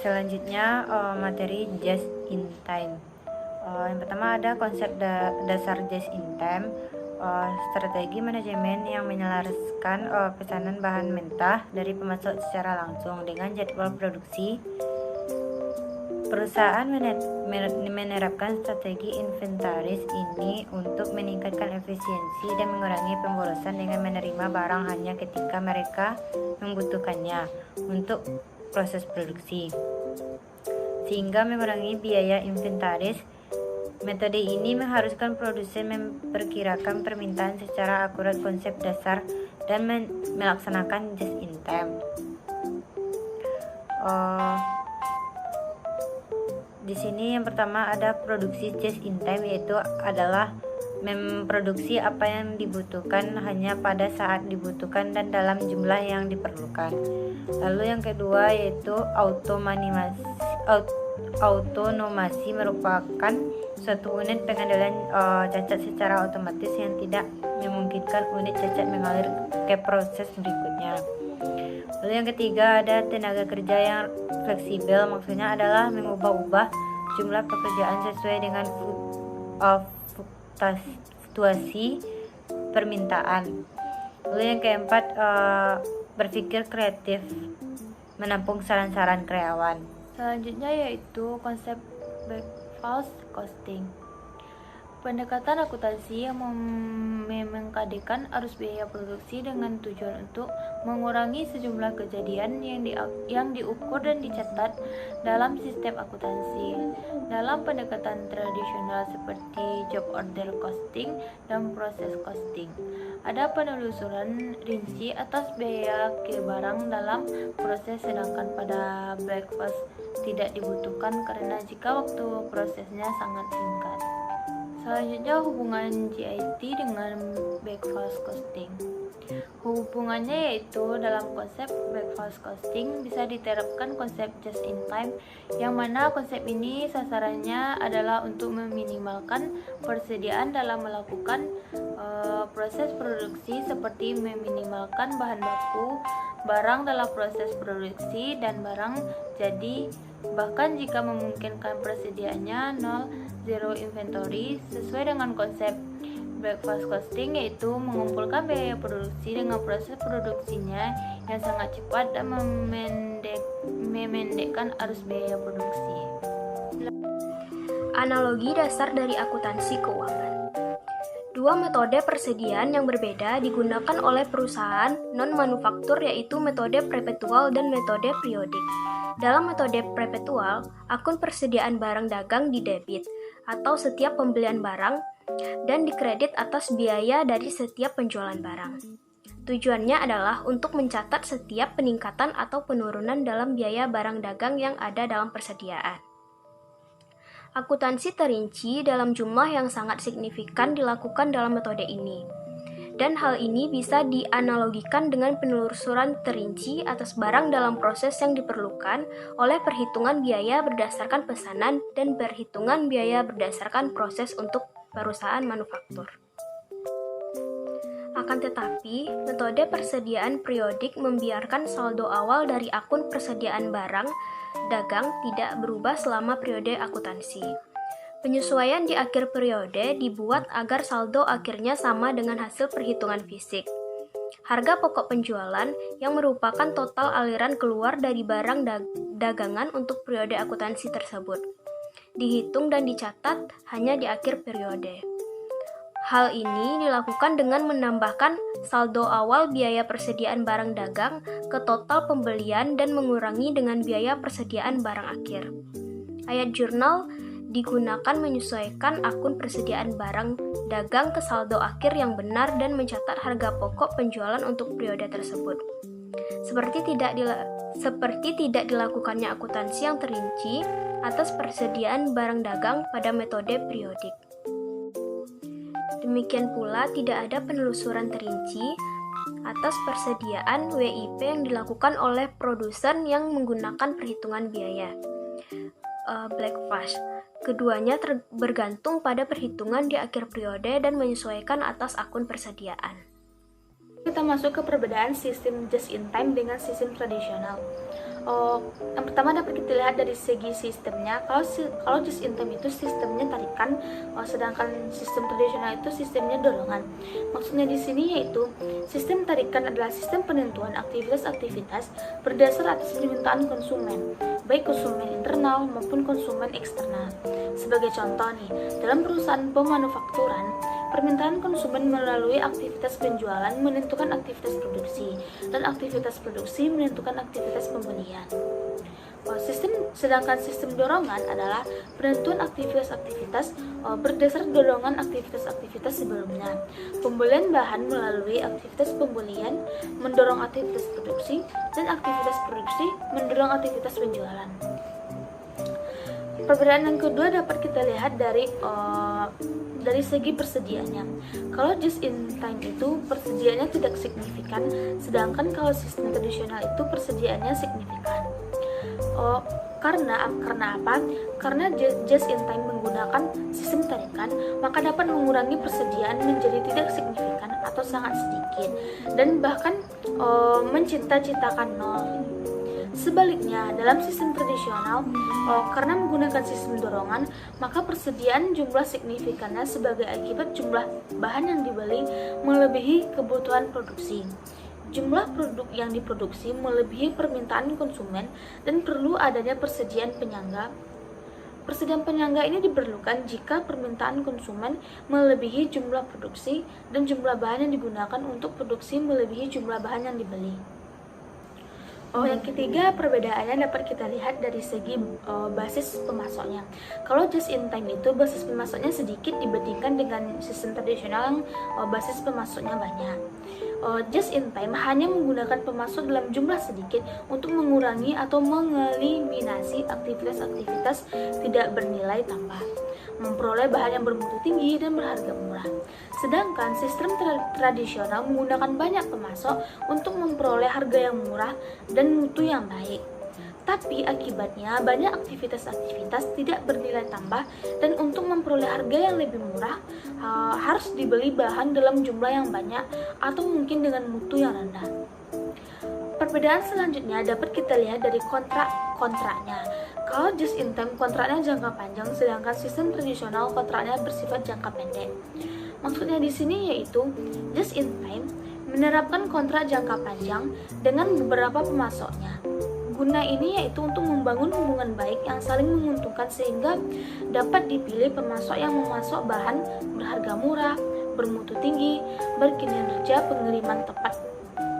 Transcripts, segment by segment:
Selanjutnya materi just in time. Yang pertama ada konsep dasar just in time, strategi manajemen yang menyelaraskan pesanan bahan mentah dari pemasok secara langsung dengan jadwal produksi. Perusahaan menerapkan strategi inventaris ini untuk meningkatkan efisiensi dan mengurangi pemborosan dengan menerima barang hanya ketika mereka membutuhkannya untuk proses produksi, sehingga mengurangi biaya inventaris. Metode ini mengharuskan produsen memperkirakan permintaan secara akurat konsep dasar dan melaksanakan just in time. Di sini yang pertama ada produksi just in time, yaitu adalah memproduksi apa yang dibutuhkan hanya pada saat dibutuhkan dan dalam jumlah yang diperlukan. Lalu yang kedua yaitu autonomasi merupakan suatu unit pengendalian cacat secara otomatis yang tidak memungkinkan unit cacat mengalir ke proses berikutnya. Lalu yang ketiga ada tenaga kerja yang fleksibel, maksudnya adalah mengubah-ubah jumlah pekerjaan sesuai dengan fluktuasi permintaan. Lalu yang keempat berpikir kreatif, menampung saran-saran karyawan. Selanjutnya yaitu konsep back-fast costing. Pendekatan akuntansi yang mengkadekan arus biaya produksi dengan tujuan untuk mengurangi sejumlah kejadian yang diukur dan dicatat dalam sistem akuntansi. Dalam pendekatan tradisional seperti job order costing dan proses costing, ada penelusuran rinci atas biaya ke barang dalam proses, sedangkan pada back-fast tidak dibutuhkan karena jika waktu prosesnya sangat singkat. Selanjutnya hubungan GIT dengan back-fast costing. Hubungannya yaitu dalam konsep back-fast costing bisa diterapkan konsep just in time, yang mana konsep ini sasarannya adalah untuk meminimalkan persediaan dalam melakukan proses produksi, seperti meminimalkan bahan baku barang dalam proses produksi dan barang jadi, bahkan jika memungkinkan persediaannya zero inventory. Sesuai dengan konsep back-fast costing, yaitu mengumpulkan biaya produksi dengan proses produksinya yang sangat cepat dan memendekkan arus biaya produksi. Analogi dasar dari akuntansi keuangan. Dua metode persediaan yang berbeda digunakan oleh perusahaan non-manufaktur, yaitu metode perpetual dan metode periodik. Dalam metode perpetual, akun persediaan barang dagang didebit atau setiap pembelian barang dan dikredit atas biaya dari setiap penjualan barang. Tujuannya adalah untuk mencatat setiap peningkatan atau penurunan dalam biaya barang dagang yang ada dalam persediaan. Akuntansi terinci dalam jumlah yang sangat signifikan dilakukan dalam metode ini, dan hal ini bisa dianalogikan dengan penelusuran terinci atas barang dalam proses yang diperlukan oleh perhitungan biaya berdasarkan pesanan dan perhitungan biaya berdasarkan proses untuk perusahaan manufaktur. Akan tetapi, metode persediaan periodik membiarkan saldo awal dari akun persediaan barang dagang tidak berubah selama periode akuntansi. Penyesuaian di akhir periode dibuat agar saldo akhirnya sama dengan hasil perhitungan fisik. Harga pokok penjualan yang merupakan total aliran keluar dari barang dagangan untuk periode akuntansi tersebut dihitung dan dicatat hanya di akhir periode. Hal ini dilakukan dengan menambahkan saldo awal biaya persediaan barang dagang ke total pembelian dan mengurangi dengan biaya persediaan barang akhir. Ayat jurnal digunakan menyesuaikan akun persediaan barang dagang ke saldo akhir yang benar dan mencatat harga pokok penjualan untuk periode tersebut. Seperti tidak dilakukannya akuntansi yang terinci atas persediaan barang dagang pada metode periodik. Demikian pula tidak ada penelusuran terinci atas persediaan WIP yang dilakukan oleh produsen yang menggunakan perhitungan biaya back-fast. Keduanya bergantung pada perhitungan di akhir periode dan menyesuaikan atas akun persediaan. Kita masuk ke perbedaan sistem just in time dengan sistem tradisional. Yang pertama dapat kita lihat dari segi sistemnya. Kalau just in time itu sistemnya tarikan, sedangkan sistem tradisional itu sistemnya dorongan. Maksudnya di sini yaitu sistem tarikan adalah sistem penentuan aktivitas-aktivitas berdasar atas permintaan konsumen, baik konsumen internal maupun konsumen eksternal. Sebagai contoh nih, dalam perusahaan pemanufakturan, permintaan konsumen melalui aktivitas penjualan menentukan aktivitas produksi, dan aktivitas produksi menentukan aktivitas pembelian. Sedangkan sistem dorongan adalah penentuan aktivitas-aktivitas berdasar dorongan aktivitas-aktivitas sebelumnya. Pembelian bahan melalui aktivitas pembelian mendorong aktivitas produksi, dan aktivitas produksi mendorong aktivitas penjualan. Perbedaan yang kedua dapat kita lihat dari segi persediaannya. Kalau just in time itu persediaannya tidak signifikan, sedangkan kalau sistem tradisional itu persediaannya signifikan. Karena apa? Karena just in time menggunakan sistem tarikan, maka dapat mengurangi persediaan menjadi tidak signifikan atau sangat sedikit, dan bahkan mencita-citakan nol. Sebaliknya, dalam sistem tradisional, karena menggunakan sistem dorongan, maka persediaan jumlah signifikannya sebagai akibat jumlah bahan yang dibeli melebihi kebutuhan produksi. Jumlah produk yang diproduksi melebihi permintaan konsumen dan perlu adanya persediaan penyangga. Persediaan penyangga ini diperlukan jika permintaan konsumen melebihi jumlah produksi dan jumlah bahan yang digunakan untuk produksi melebihi jumlah bahan yang dibeli. Yang ketiga, perbedaannya dapat kita lihat dari segi basis pemasoknya. Kalau just in time itu basis pemasoknya sedikit dibandingkan dengan sistem tradisional yang basis pemasoknya banyak. Just in time hanya menggunakan pemasok dalam jumlah sedikit untuk mengurangi atau mengeliminasi aktivitas-aktivitas tidak bernilai tambah, memperoleh bahan yang bermutu tinggi dan berharga murah. Sedangkan sistem tradisional menggunakan banyak pemasok untuk memperoleh harga yang murah dan mutu yang baik. Tapi akibatnya banyak aktivitas-aktivitas tidak bernilai tambah, dan untuk memperoleh harga yang lebih murah harus dibeli bahan dalam jumlah yang banyak atau mungkin dengan mutu yang rendah. Perbedaan selanjutnya dapat kita lihat dari kontraknya. Kalau just in time kontraknya jangka panjang, sedangkan sistem tradisional kontraknya bersifat jangka pendek. Maksudnya di sini yaitu just in time menerapkan kontrak jangka panjang dengan beberapa pemasoknya. Guna ini yaitu untuk membangun hubungan baik yang saling menguntungkan sehingga dapat dipilih pemasok yang memasok bahan berharga murah, bermutu tinggi, berkinerja, pengiriman tepat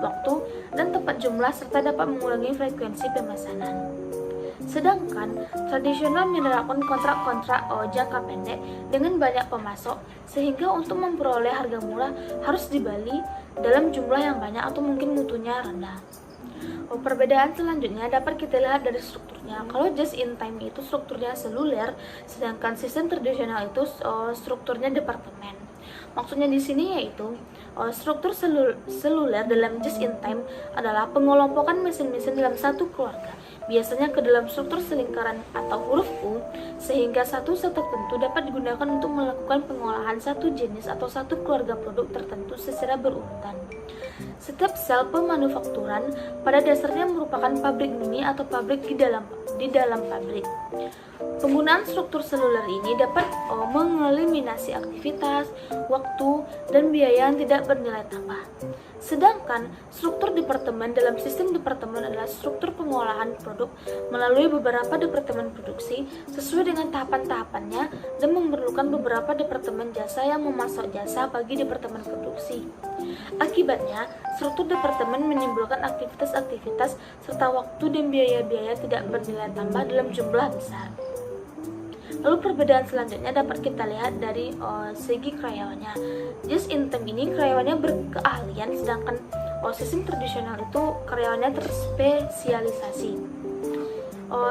waktu dan tepat jumlah, serta dapat mengurangi frekuensi pemesanan. Sedangkan tradisional menerapkan kontrak-kontrak jangka pendek dengan banyak pemasok, sehingga untuk memperoleh harga murah harus dibeli dalam jumlah yang banyak atau mungkin mutunya rendah. Perbedaan selanjutnya dapat kita lihat dari strukturnya. Kalau just in time itu strukturnya seluler, sedangkan sistem tradisional itu strukturnya departemen. Maksudnya di sini yaitu struktur seluler dalam just in time adalah pengelompokan mesin-mesin dalam satu keluarga, biasanya ke dalam struktur selingkaran atau huruf U, sehingga satu set tertentu dapat digunakan untuk melakukan pengolahan satu jenis atau satu keluarga produk tertentu secara berurutan. Setiap sel pemanufakturan pada dasarnya merupakan pabrik mini atau pabrik di dalam pabrik. Penggunaan struktur seluler ini dapat mengeliminasi aktivitas, waktu, dan biaya yang tidak bernilai tambah. Sedangkan struktur departemen dalam sistem departemen adalah struktur pengolahan produk melalui beberapa departemen produksi sesuai dengan tahapan-tahapannya dan memerlukan beberapa departemen jasa yang memasok jasa bagi departemen produksi. Akibatnya, struktur departemen menimbulkan aktivitas-aktivitas serta waktu dan biaya-biaya tidak bernilai tambah dalam jumlah besar. Lalu perbedaan selanjutnya dapat kita lihat dari segi karyawannya. Just in time ini karyawannya berkeahlian, sedangkan sistem tradisional itu karyawannya terspesialisasi.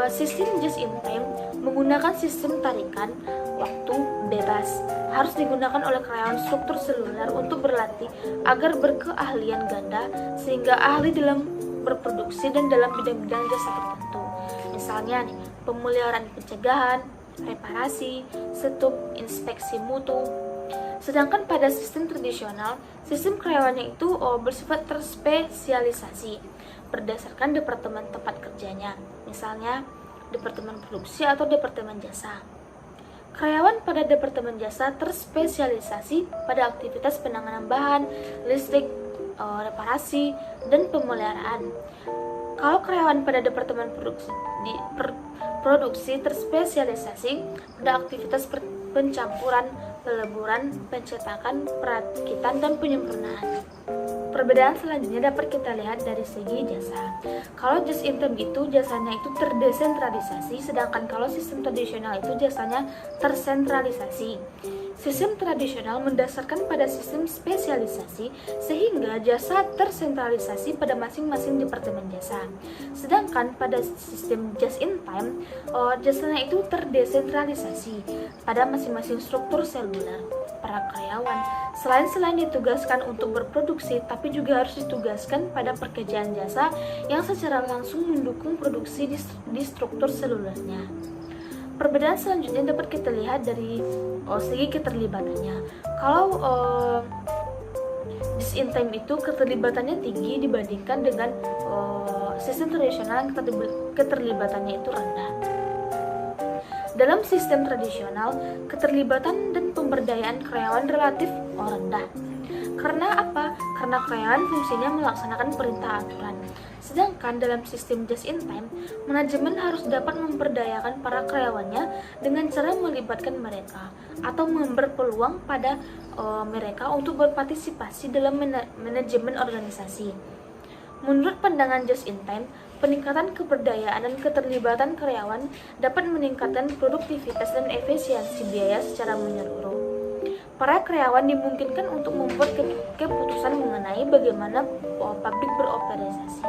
Sistem just in time menggunakan sistem tarikan waktu bebas. Harus digunakan oleh karyawan struktur seluler untuk berlatih agar berkeahlian ganda sehingga ahli dalam berproduksi dan dalam bidang-bidang jasa tertentu. Misalnya nih, pemeliharaan pencegahan, reparasi, stop, inspeksi mutu. Sedangkan pada sistem tradisional, sistem karyawannya itu bersifat terspesialisasi berdasarkan departemen tempat kerjanya, misalnya departemen produksi atau departemen jasa. Karyawan pada departemen jasa terspesialisasi pada aktivitas penanganan bahan, listrik, reparasi, dan pemeliharaan. Kalau karyawan pada departemen produksi terspesialisasi pada aktivitas pencampuran, peleburan, pencetakan, perakitan, dan penyempurnaan. Perbedaan selanjutnya dapat kita lihat dari segi jasa. Kalau just in time itu jasanya itu terdesentralisasi, sedangkan kalau sistem tradisional itu jasanya tersentralisasi. Sistem tradisional mendasarkan pada sistem spesialisasi sehingga jasa tersentralisasi pada masing-masing departemen jasa. Sedangkan pada sistem just in time, jasanya itu terdesentralisasi pada masing-masing struktur seluler. Para karyawan selain ditugaskan untuk berproduksi, tapi juga harus ditugaskan pada pekerjaan jasa yang secara langsung mendukung produksi di struktur selulernya. Perbedaan selanjutnya dapat kita lihat dari segi keterlibatannya. Kalau just in time itu keterlibatannya tinggi dibandingkan dengan sistem tradisional yang keterlibatannya itu rendah. Dalam sistem tradisional, keterlibatan dan pemberdayaan karyawan relatif rendah. Karena apa? Karena karyawan fungsinya melaksanakan perintah aturan. Sedangkan dalam sistem just in time, manajemen harus dapat memberdayakan para karyawannya dengan cara melibatkan mereka atau memberi peluang pada mereka untuk berpartisipasi dalam manajemen organisasi. Menurut pandangan just in time, peningkatan keberdayaan dan keterlibatan karyawan dapat meningkatkan produktivitas dan efisiensi biaya secara menyeluruh. Para karyawan dimungkinkan untuk membuat keputusan mengenai bagaimana pabrik beroperasi.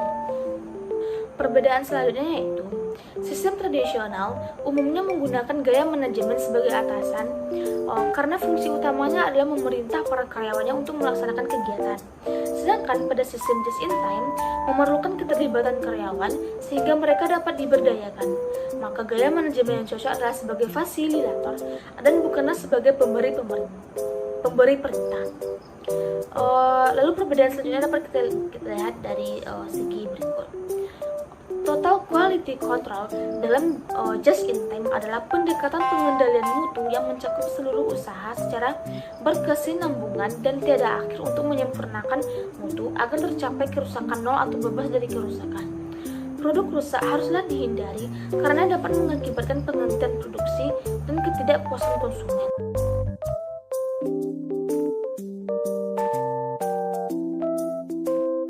Perbedaan selanjutnya yaitu sistem tradisional umumnya menggunakan gaya manajemen sebagai atasan karena fungsi utamanya adalah memerintah para karyawannya untuk melaksanakan kegiatan. Sedangkan pada sistem just in time memerlukan keterlibatan karyawan sehingga mereka dapat diberdayakan. Maka gaya manajemen yang cocok adalah sebagai fasilitator dan bukanlah sebagai pemberi perintah. Lalu perbedaan selanjutnya dapat kita lihat dari segi berikut. Total quality control dalam just in time adalah pendekatan pengendalian mutu yang mencakup seluruh usaha secara berkesinambungan dan tiada akhir untuk menyempurnakan mutu agar tercapai kerusakan nol atau bebas dari kerusakan. Produk rusak haruslah dihindari karena dapat mengakibatkan penghentian produksi dan ketidakpuasan konsumen.